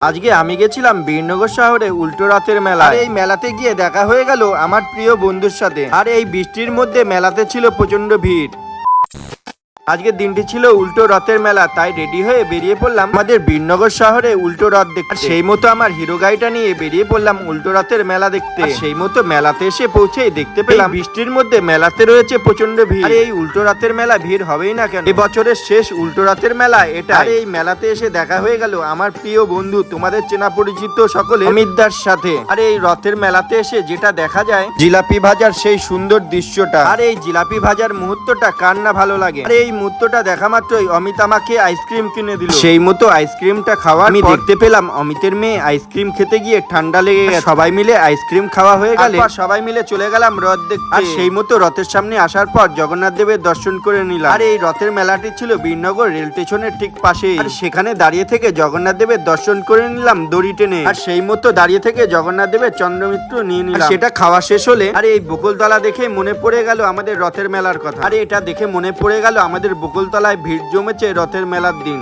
আজকে আমি গেছিলাম বীরনগর শহরে উল্টো রথের মেলা। আর এই মেলাতে গিয়ে দেখা হয়ে গেল আমার প্রিয় বন্ধুর সাথে। আর এই বৃষ্টির মধ্যে মেলাতে ছিল প্রচন্ড ভিড়। আজকের দিনটি ছিল উল্টো রথের মেলা, তাই রেডি হয়ে বেরিয়ে পড়লাম আমাদের বীরনগর শহরে উল্টো রথ দেখতে। সেই মতো আমার হিরো গাড়িটা নিয়ে বেরিয়ে পড়লাম উল্টো রথের মেলা দেখতে। সেই মতো মেলাতে এসে পৌঁছেই দেখতে পেলাম বৃষ্টির মধ্যে মেলাতে রয়েছে প্রচন্ড ভিড়। আর এই উল্টো রথের মেলা ভিড় হবেই না কেন, এবছরের শেষ উল্টো রথের মেলা এটা। আর এই মেলাতে এসে দেখা হয়ে গেল আমার প্রিয় বন্ধু, তোমাদের চেনা পরিচিত সকলে, অমিতদার সাথে। আর এই রথের মেলাতে এসে যেটা দেখা যায় জিলাপি ভাজার সেই সুন্দর দৃশ্যটা। আর এই জিলাপি ভাজার মুহূর্তটা কার না ভালো লাগে। আর এই মুহূর্তটা দেখা মাত্রই অমিত আমাকে আইসক্রিম কিনে দিল। সেই মতো আইসক্রিমটা খাওয়া আমি দেখতে পেলাম অমিতের মেয়ে আইসক্রিম খেতে গিয়ে ঠান্ডা লেগে গেছে। সবাই মিলে আইসক্রিম খাওয়া হয়ে গেলে সবাই মিলে চলে গেলাম রথ দেখতে। আর সেই মতো রথের সামনে আসার পর জগন্নাথ দেবের দর্শন করে নিলাম। আর এই রথের মেলাটি ছিল বীরনগর রেল স্টেশনের ঠিক পাশে। আর সেখানে দাঁড়িয়ে থেকে জগন্নাথ দেবের দর্শন করে নিলাম দড়ি টেনে। আর সেই মতো দাঁড়িয়ে থেকে জগন্নাথ দেবের চন্দ্রমিত্র নিয়ে নিলাম। সেটা খাওয়া শেষ হলে আর এই বকুলতলা দেখে মনে পড়ে গেল আমাদের রথের মেলার কথা। আর এটা দেখে মনে পড়ে গেল আমাদের বকুলতলায় ভিড় জমেছে রথের মেলার দিন।